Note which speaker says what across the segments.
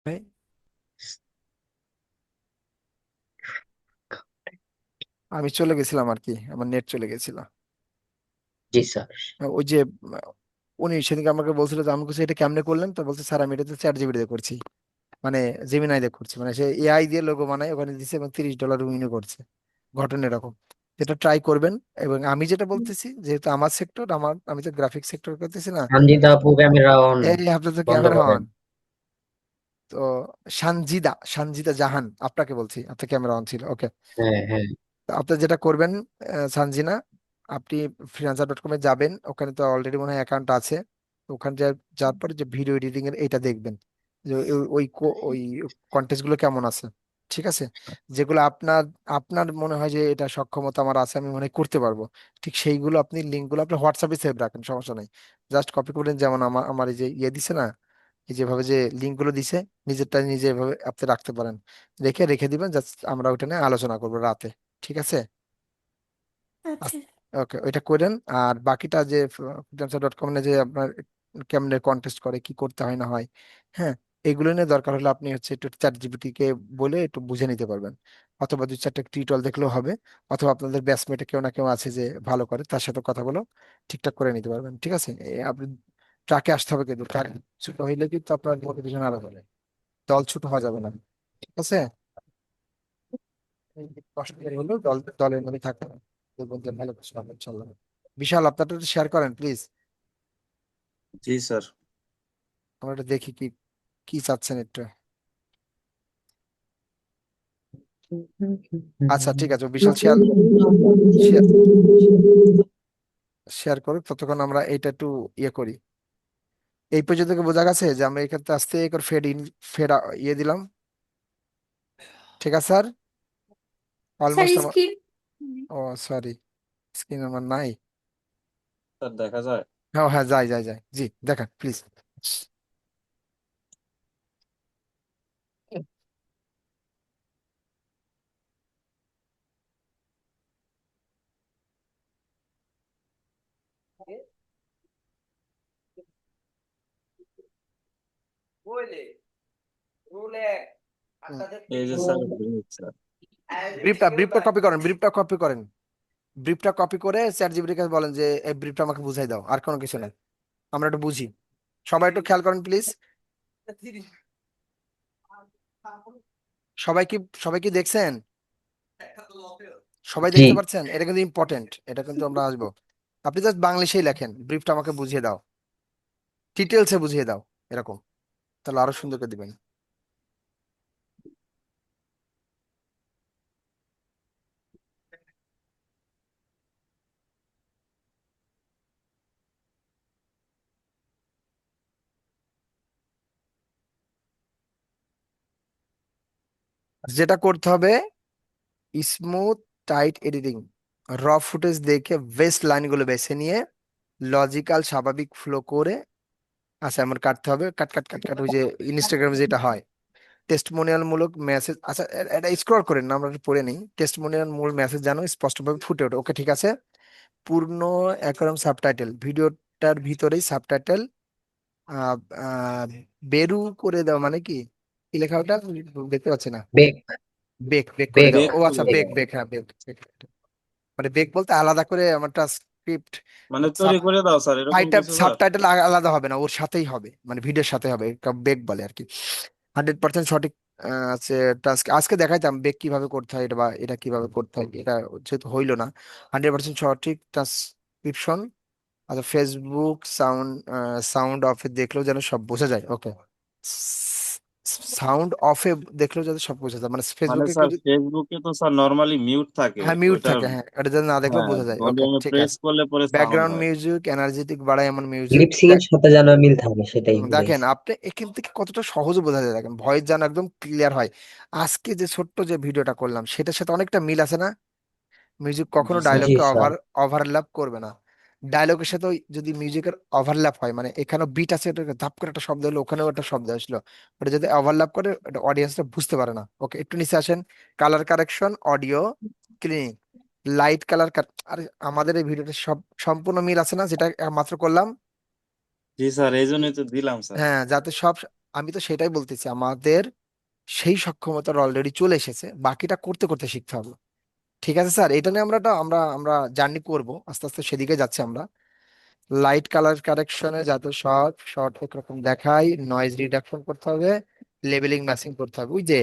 Speaker 1: ভাই, আমি চলে গেছিলাম আর কি, আমার নেট চলে গেছিল।
Speaker 2: জি স্যার।
Speaker 1: ওই যে উনি সেদিনকে আমাকে বলছিল যে আমি কিছু এটা কেমনে করলেন, তো বলছে স্যার আমি এটা তো চ্যাট জিপিটি দিয়ে করছি, মানে জেমিনাই দিয়ে করছি, মানে সে এআই দিয়ে লোগো বানায় ওখানে দিছে এবং $30 উইনও করছে। ঘটনা এরকম, যেটা ট্রাই করবেন। এবং আমি যেটা বলতেছি, যেহেতু আমার সেক্টর, আমি তো গ্রাফিক সেক্টর করতেছি না।
Speaker 2: সঞ্জিতা আপু ক্যামেরা অন
Speaker 1: এই আপনার তো
Speaker 2: বন্ধ
Speaker 1: ক্যামেরা
Speaker 2: করেন।
Speaker 1: অন। তো সানজিদা সানজিদা জাহান আপনাকে বলছি, আপনার ক্যামেরা অন ছিল, ওকে।
Speaker 2: হ্যাঁ হ্যাঁ।
Speaker 1: তো আপনি যেটা করবেন, সানজিনা, আপনি freelancer.com এ যাবেন, ওখানে তো অলরেডি মনে হয় অ্যাকাউন্ট আছে। তো ওখানে যাওয়ার পরে যে ভিডিও এডিটিং এর এটা দেখবেন, যে ওই কন্টেস্ট গুলো কেমন আছে, ঠিক আছে। যেগুলো আপনার আপনার মনে হয় যে এটা সক্ষমতা আমার আছে, আমি মনে হয় করতে পারবো, ঠিক সেইগুলো আপনি লিঙ্ক গুলো আপনি হোয়াটসঅ্যাপে সেভ রাখেন, সমস্যা নাই। জাস্ট কপি করলেন, যেমন আমার আমার এই যে ইয়ে দিছে না, এই যেভাবে যে লিঙ্ক গুলো দিছে, নিজেরটা নিজে এভাবে আপনি রাখতে পারেন। রেখে রেখে দিবেন, জাস্ট আমরা ওইটা নিয়ে আলোচনা করবো রাতে, ঠিক আছে।
Speaker 3: আচ্ছা।
Speaker 1: ওকে, ওইটা করেন। আর বাকিটা যে freelancer.com এ যে আপনার কেমনে কন্টেস্ট করে, কি করতে হয় না হয়, হ্যাঁ, এগুলো নিয়ে দরকার হলে আপনি হচ্ছে একটু চ্যাট জিপিটি কে বলে একটু বুঝে নিতে পারবেন। অথবা দুই চারটে টিউটোরিয়াল দেখলেও হবে। অথবা আপনাদের ব্যাচমেটে কেউ না কেউ আছে যে ভালো করে, তার সাথে কথা বলো, ঠিকঠাক করে নিতে পারবেন, ঠিক আছে। আপনি ট্রাকে আসতে হবে, কিন্তু ট্রাক ছোট হইলে কিন্তু আপনার মোটিভেশন আরো হবে, দল ছোট হওয়া যাবে না, ঠিক আছে। এই যে কষ্ট করে হলেও দলের মধ্যে থাকতে হবে, দেখবেন যে ভালো কিছু হবে ইনশাল্লাহ। বিশাল, আপনারটা শেয়ার করেন প্লিজ,
Speaker 4: জি স্যার।
Speaker 1: আমরা একটু দেখি কি কি চাচ্ছেন একটু। আচ্ছা ঠিক আছে, বিশাল শেয়ার শেয়ার শেয়ার করুক, ততক্ষণ আমরা এইটা একটু ইয়ে করি। এই পর্যন্ত কি বোঝা গেছে যে আমরা এখান থেকে আস্তে করে ফেড ইন ফেড ইয়ে দিলাম, ঠিক আছে স্যার।
Speaker 3: স্যার
Speaker 1: অলমোস্ট আমার,
Speaker 3: স্ক্রিন।
Speaker 1: ও সরি, স্ক্রিন আমার নাই।
Speaker 4: স্যার দেখা যায়?
Speaker 1: হ্যাঁ হ্যাঁ, যাই যাই যাই, জি দেখান প্লিজ।
Speaker 4: এই যে স্যার ব্রিজ স্যার।
Speaker 1: ব্রিফটা কপি করেন, ব্রিফটা কপি করেন, ব্রিফটা কপি করে চ্যাট জিপিটির কাছে বলেন যে এই ব্রিফটা আমাকে বুঝাই দাও, আর কোনো কিছু নাই, আমরা একটু বুঝি। সবাই একটু খেয়াল করেন প্লিজ। সবাই কি সবাই কি দেখছেন? সবাই
Speaker 2: জি
Speaker 1: দেখতে পাচ্ছেন? এটা কিন্তু ইম্পর্টেন্ট, এটা কিন্তু আমরা আসবো। আপনি জাস্ট বাংলিশেই লেখেন, ব্রিফটা আমাকে বুঝিয়ে দাও, ডিটেলসে বুঝিয়ে দাও, এরকম, তাহলে আরো সুন্দর করে দিবেন। যেটা করতে হবে, স্মুথ টাইট এডিটিং, র ফুটেজ দেখে বেস্ট লাইনগুলো বেছে নিয়ে লজিক্যাল স্বাভাবিক ফ্লো করে, আচ্ছা আমার কাটতে হবে, কাট কাট কাট কাট, ওই যে ইনস্টাগ্রামে যেটা হয় টেস্টমোনিয়াল মূলক মেসেজ, আচ্ছা এটা স্ক্রল করেন না, আমরা একটু পড়ে নিই। টেস্টমোনিয়াল মূল মেসেজ যেন স্পষ্টভাবে ফুটে ওঠে, ওকে ঠিক আছে। পূর্ণ একরকম সাবটাইটেল, ভিডিওটার ভিতরেই সাবটাইটেল বেরু করে দেওয়া, মানে কি, কি লেখা ওটা দেখতে পাচ্ছি না।
Speaker 2: বেক
Speaker 1: বেক বেক করে
Speaker 2: বেক
Speaker 1: দেওয়া,
Speaker 4: বেক
Speaker 1: ও আচ্ছা,
Speaker 4: করে
Speaker 1: বেক
Speaker 4: দাও,
Speaker 1: বেক, হ্যাঁ বেক। মানে বেক বলতে আলাদা করে আমারটা স্ক্রিপ্ট,
Speaker 4: মানে তৈরি করে দাও স্যার, এরকম কিছু স্যার?
Speaker 1: সাবটাইটেল আলাদা হবে না, ওর সাথেই হবে, মানে ভিডিওর সাথে হবে, বেক বলে আর কি। 100% সঠিক আছে টাস্ক, আজকে দেখাইতাম বেক কিভাবে করতে হয়, এটা বা এটা কিভাবে করতে হয়, এটা যেহেতু হইলো না। 100% সঠিক ট্রান্সক্রিপশন। আচ্ছা, ফেসবুক সাউন্ড, সাউন্ড অফে দেখলেও যেন সব বোঝা যায়, ওকে। সাউন্ড অফে দেখলেও যাতে সব বোঝা যায়, মানে
Speaker 4: মানে
Speaker 1: ফেসবুকে কেউ
Speaker 4: স্যার ফেসবুকে তো স্যার নর্মালি মিউট থাকে
Speaker 1: হ্যাঁ মিউট
Speaker 4: ওইটা।
Speaker 1: থাকে, হ্যাঁ এটা যেন না দেখলেও
Speaker 4: হ্যাঁ,
Speaker 1: বোঝা যায়, ওকে
Speaker 4: ভলিউমে
Speaker 1: ঠিক
Speaker 4: প্রেস
Speaker 1: আছে।
Speaker 4: করলে পরে সাউন্ড
Speaker 1: ব্যাকগ্রাউন্ড
Speaker 4: হয়।
Speaker 1: মিউজিক এনার্জেটিক বাড়ায় এমন মিউজিক।
Speaker 2: লিপসিং এর সাথে যেন মিল থাকে সেটাই
Speaker 1: দেখেন
Speaker 2: বুঝাইছি।
Speaker 1: আপনি এখান থেকে কতটা সহজে বোঝা যায়, দেখেন ভয়েস যেন একদম ক্লিয়ার হয়। আজকে যে ছোট্ট যে ভিডিওটা করলাম সেটার সাথে অনেকটা মিল আছে না। মিউজিক কখনো
Speaker 4: জি স্যার।
Speaker 2: জি
Speaker 1: ডায়লগকে
Speaker 2: স্যার।
Speaker 1: ওভারল্যাপ করবে না। ডায়লগের সাথে যদি মিউজিকের ওভারল্যাপ হয়, মানে এখানেও বিট আছে, এটা ধাপ করে একটা শব্দ হলো, ওখানেও একটা শব্দ আসলো, ওটা যদি ওভারল্যাপ করে এটা অডিয়েন্সটা বুঝতে পারে না, ওকে। একটু নিচে আসেন, colour correction, audio cleaning, light colour. আর আমাদের এই ভিডিওটা সব সম্পূর্ণ মিল আছে না, যেটা মাত্র করলাম।
Speaker 4: জি স্যার, এই জন্যই তো দিলাম স্যার।
Speaker 1: হ্যাঁ, যাতে সব আমি তো সেটাই বলতেছি, আমাদের সেই সক্ষমতা অলরেডি চলে এসেছে, বাকিটা করতে করতে শিখতে হবে। ঠিক আছে স্যার, এটা নিয়ে আমরা আমরা জার্নি করব, আস্তে আস্তে সেদিকে যাচ্ছি আমরা। লাইট কালার কারেকশনে যাতে সব শর্ট একরকম দেখায়, নয়েজ রিডাকশন করতে হবে, লেবেলিং ম্যাচিং করতে হবে, ওই যে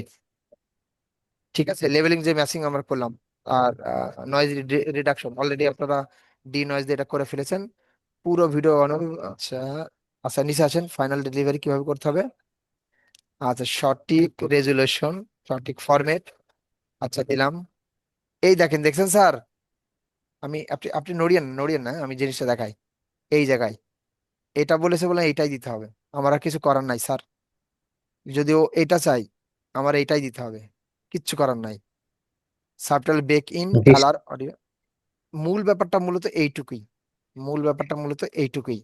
Speaker 1: ঠিক আছে লেভেলিং যে ম্যাচিং আমরা করলাম, আর নয়েজ রিডাকশন অলরেডি আপনারা ডি নয়েজ দিয়ে এটা করে ফেলেছেন। পুরো ভিডিও আচ্ছা, আচ্ছা নিচে আসেন, ফাইনাল ডেলিভারি কিভাবে করতে হবে। আচ্ছা, সঠিক রেজুলেশন, সঠিক ফরম্যাট, আচ্ছা দিলাম। এই দেখেন, দেখছেন স্যার, আমি আপনি আপনি নড়িয়েন নড়িয়েন না, আমি জিনিসটা দেখাই। এই জায়গায় এটা বলেছে বলে এইটাই দিতে হবে, আমার আর কিছু করার নাই স্যার। যদিও এটা চাই, আমার এইটাই দিতে হবে, কিচ্ছু করার নাই। সাবটাইটেল বেক ইন
Speaker 2: জি
Speaker 1: কালার অডিও, মূল ব্যাপারটা মূলত এইটুকুই, মূল ব্যাপারটা মূলত এইটুকুই।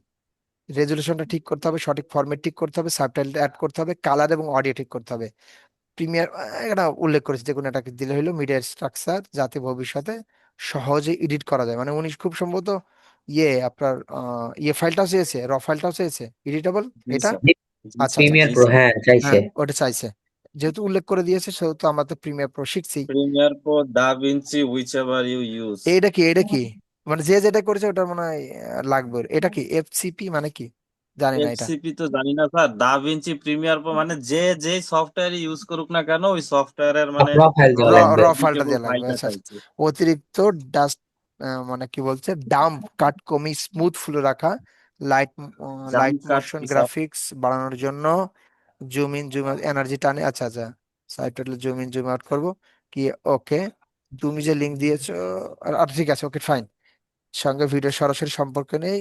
Speaker 1: রেজুলেশনটা ঠিক করতে হবে, সঠিক ফরম্যাট ঠিক করতে হবে, সাবটাইটেল অ্যাড করতে হবে, কালার এবং অডিও ঠিক করতে হবে। প্রিমিয়ার এটা উল্লেখ করেছে যে কোনো এটাকে দিলে হলো মিডিয়া স্ট্রাকচার, যাতে ভবিষ্যতে সহজে এডিট করা যায়। মানে উনি খুব সম্ভবত আপনার ফাইলটাও চেয়েছে, ফাইলটাও চেয়েছে এডিটেবল
Speaker 4: জি
Speaker 1: এটা।
Speaker 4: স্যার। জি
Speaker 1: আচ্ছা
Speaker 4: স্যার।
Speaker 1: আচ্ছা,
Speaker 2: প্রিমিয়ার
Speaker 4: জি
Speaker 2: প্রো,
Speaker 4: স্যার।
Speaker 2: হ্যাঁ চাইছে।
Speaker 1: হ্যাঁ ওটা চাইছে, যেহেতু উল্লেখ করে দিয়েছে সেহেতু আমরা তো প্রিমিয়ার প্রো শিখছি।
Speaker 4: Premiere Pro, Da Vinci, whichever you use.
Speaker 1: এটা কি, এটা কি, মানে যে যেটা করেছে ওটার মনে হয় লাগবে। এটা কি এফসিপি মানে কি, জানি না এটা।
Speaker 4: এফসিপি তো জানি না sir, da Vinci Premiere Pro মানে যে যে সফটওয়্যার ইউজ করুক না কেন ওই সফটওয়্যারের মানে
Speaker 2: র ফাইল দেওয়া
Speaker 1: র
Speaker 2: লাগবে।
Speaker 1: র ফাইলটা
Speaker 4: এডিটেবল
Speaker 1: দেওয়া লাগবে,
Speaker 4: ফাইলটা
Speaker 1: আচ্ছা আচ্ছা।
Speaker 4: চাইছে।
Speaker 1: অতিরিক্ত ডাস্ট, মানে কি বলছে, ডাম্প কাট কমি স্মুথ ফুল রাখা, লাইট
Speaker 4: জাম্প
Speaker 1: লাইট
Speaker 4: কাট
Speaker 1: মোশন
Speaker 4: কি স্যার?
Speaker 1: গ্রাফিক্স বাড়ানোর জন্য, zoom in zoom out energy টানে, আচ্ছা আচ্ছা। Subtitle zoom in zoom out করবো কি, ওকে। তুমি যে লিঙ্ক দিয়েছো, আচ্ছা ঠিক আছে, ওকে ফাইন। সঙ্গে ভিডিও সরাসরি সম্পর্ক নেই,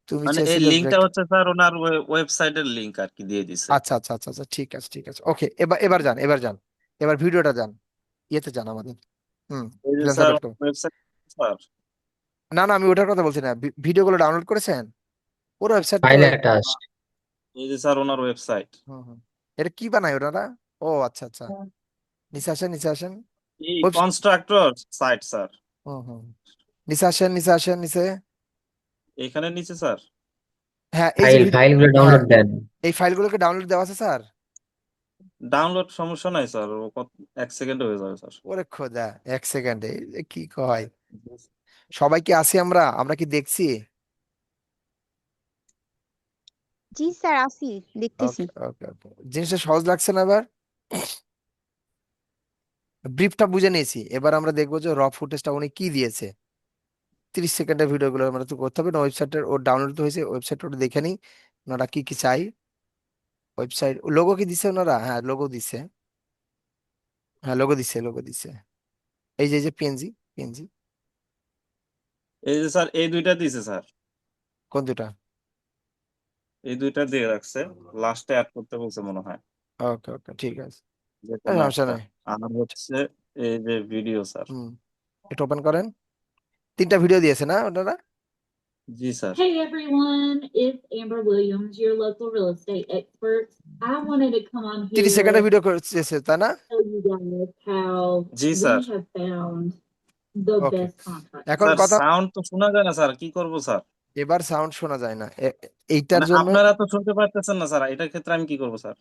Speaker 1: তুমি
Speaker 4: মানে এই
Speaker 1: চেয়েছিলে
Speaker 4: লিঙ্কটা
Speaker 1: ব্রেক।
Speaker 4: হচ্ছে স্যার ওনার ওয়েবসাইটের লিঙ্ক আর কি দিয়ে দিছে।
Speaker 1: আচ্ছা আচ্ছা আচ্ছা আচ্ছা, ঠিক আছে ঠিক আছে, ওকে, এবার এবার যান, এবার যান, এবার ভিডিওটা যান, ইয়েতে যান আমাদের,
Speaker 4: এই যে
Speaker 1: freelancer
Speaker 4: sir
Speaker 1: dot com.
Speaker 4: Website sir,
Speaker 1: না না, আমি ওটার কথা বলছি না, ভিডিওগুলো ডাউনলোড করেছেন, পুরো ওয়েবসাইট তো
Speaker 2: ফাইল অ্যাটাচ।
Speaker 4: এই যে স্যার ওনার ওয়েবসাইট।
Speaker 1: হুম হুম। এটা কি বানায় ওনারা? ও আচ্ছা আচ্ছা, নিচে আসেন নিচে আসেন।
Speaker 4: এই
Speaker 1: ওয়েব,
Speaker 4: কনস্ট্রাক্টর সাইট স্যার।
Speaker 1: হুম হুম, নিচে আসেন নিচে আসেন নিচে।
Speaker 4: এখানে নিচে স্যার।
Speaker 1: হ্যাঁ এই যে
Speaker 2: ফাইলগুলো
Speaker 1: হ্যাঁ,
Speaker 2: ডাউনলোড দেন।
Speaker 1: এই ফাইলগুলোকে ডাউনলোড দেওয়া আছে স্যার।
Speaker 4: ডাউনলোড সমস্যা নাই স্যার, ও এক সেকেন্ডে হয়ে যাবে স্যার।
Speaker 1: ওরে খোদা, এক সেকেন্ডে কি কয়, সবাই কি আছি আমরা, আমরা কি দেখছি?
Speaker 3: জি স্যার, আসি, দেখতেছি।
Speaker 1: ওকে ওকে ওকে, জিনিসটা সহজ লাগছে না এবার? ব্রিফটা বুঝে নিয়েছি, এবার আমরা দেখবো যে র ফুটেজটা উনি কি দিয়েছে। 30 সেকেন্ডের ভিডিওগুলো আমরা তো করতে হবে না, ওয়েবসাইটের ওর ডাউনলোড তো হয়েছে, ওয়েবসাইট ওটা দেখে নিই ওনারা কি কি চাই। ওয়েবসাইট লোগো কি দিছে ওনারা? হ্যাঁ লোগো দিছে, হ্যাঁ লোগো দিছে, লোগো দিছে। এই যে পিএনজি, পিএনজি।
Speaker 4: এই যে স্যার এই দুইটা দিছে স্যার,
Speaker 1: কোন দুটা?
Speaker 4: এই দুইটা দিয়ে রাখছে, লাস্টে অ্যাড করতে বলছে মনে হয়
Speaker 1: ওকে ওকে ঠিক আছে,
Speaker 4: যে কোনো
Speaker 1: সমস্যা
Speaker 4: একটা।
Speaker 1: নেই।
Speaker 4: আর হচ্ছে এই যে ভিডিও স্যার।
Speaker 1: হুম, এটা ওপেন করেন। 3টা ভিডিও দিয়েছে না ওনারা?
Speaker 4: জি sir.
Speaker 5: Hey everyone, it's Amber Williams, your local real estate expert. I wanted to come on
Speaker 1: 30 সেকেন্ডের
Speaker 5: here
Speaker 1: ভিডিও করেছে তাই না?
Speaker 5: and tell you guys how
Speaker 4: G
Speaker 5: we
Speaker 4: sir.
Speaker 5: have found the
Speaker 1: okay,
Speaker 5: best contract.
Speaker 1: এখন
Speaker 4: sir
Speaker 1: কথা,
Speaker 4: sound তো শোনা যায় না স্যার, কি করব স্যার?
Speaker 1: এবার সাউন্ড শোনা যায় না, এইটার
Speaker 4: মানে
Speaker 1: জন্য।
Speaker 4: আপনারা তো শুনতে পারতেছেন না স্যার, এটার ক্ষেত্রে আমি কি করব স্যার?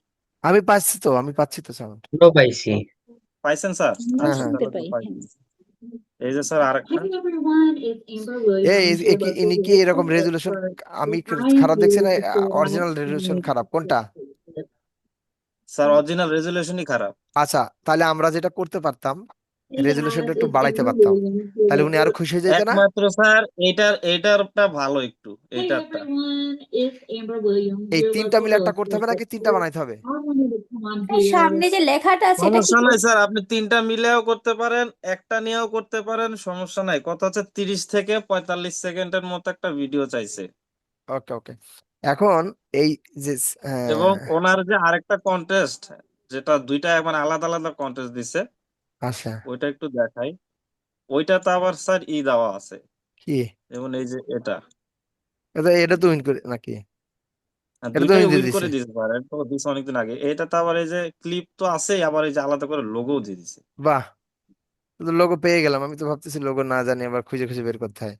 Speaker 1: আমি পাচ্ছি তো, আমি পাচ্ছি তো সাউন্ড।
Speaker 2: পুরো পাইছি।
Speaker 4: পাইছেন স্যার?
Speaker 5: আমরা
Speaker 1: হ্যাঁ
Speaker 4: আচ্ছা
Speaker 1: হ্যাঁ,
Speaker 5: শুনতে
Speaker 4: তাহলে তো
Speaker 5: পাই,
Speaker 4: পাইছি।
Speaker 5: হ্যাঁ।
Speaker 4: এই যে স্যার আরেকটা।
Speaker 5: Hey everyone, it's Amber
Speaker 1: এই
Speaker 5: Williams, your local
Speaker 1: ইনি কি
Speaker 5: real
Speaker 1: এরকম
Speaker 5: estate
Speaker 1: রেজুলেশন,
Speaker 5: expert.
Speaker 1: আমি
Speaker 5: And I am
Speaker 1: খারাপ দেখছি
Speaker 5: here
Speaker 1: না,
Speaker 5: to share my
Speaker 1: original resolution
Speaker 5: experience
Speaker 1: খারাপ
Speaker 5: with
Speaker 1: কোনটা?
Speaker 5: this.
Speaker 4: স্যার অরিজিনাল রেজুলেশনই খারাপ।
Speaker 1: আচ্ছা, তাহলে আমরা যেটা করতে পারতাম,
Speaker 5: Hey
Speaker 1: রেজুলেশনটা
Speaker 5: guys,
Speaker 1: একটু
Speaker 5: it's
Speaker 1: বাড়াইতে
Speaker 5: Amber
Speaker 1: পারতাম,
Speaker 5: Williams, your
Speaker 1: তাহলে উনি
Speaker 5: local
Speaker 1: আরো খুশি হয়ে যেত না?
Speaker 4: একমাত্র স্যার এইটারটা ভালো একটু,
Speaker 5: Hey
Speaker 4: এইটারটা।
Speaker 5: everyone, it's Amber Williams,
Speaker 1: এই
Speaker 5: your
Speaker 1: 3টা
Speaker 5: local
Speaker 1: মিলে
Speaker 5: real
Speaker 1: একটা করতে
Speaker 5: estate
Speaker 1: হবে নাকি 3টা
Speaker 5: expert.
Speaker 1: বানাইতে হবে?
Speaker 5: I wanted to come on
Speaker 3: R
Speaker 5: here.
Speaker 3: সামনে যে লেখাটা আছে এটা কি
Speaker 4: সমস্যা নাই স্যার, আপনি তিনটা মিলেও করতে পারেন, একটা নিয়েও করতে পারেন, সমস্যা নাই। কথা হচ্ছে 30 থেকে 45 সেকেন্ডের মতো একটা ভিডিও চাইছে।
Speaker 1: ওকে ওকে, এখন এই যে
Speaker 4: এবং ওনার যে আরেকটা কন্টেস্ট, যেটা দুইটা মানে আলাদা আলাদা কন্টেস্ট দিছে,
Speaker 1: আচ্ছা,
Speaker 4: ওইটা একটু দেখাই। ওইটাতে আবার স্যার দেওয়া আছে,
Speaker 1: কি
Speaker 4: যেমন এই যে এটা।
Speaker 1: এটা তো উইন করে নাকি? এটা তো
Speaker 4: দুইটাই
Speaker 1: উইন দিয়ে
Speaker 4: উইন
Speaker 1: দিছে,
Speaker 4: করে দিয়েছে স্যার, এটা তো দিছে অনেকদিন আগে। এটাতে আবার এই যে ক্লিপ তো আছেই, আবার এই যে আলাদা করে লোগো দিয়ে দিছে।
Speaker 1: বাহ। তো লোগো পেয়ে গেলাম, আমি তো ভাবতেছি লোগো না জানি আবার খুঁজে খুঁজে বের করতে হয়।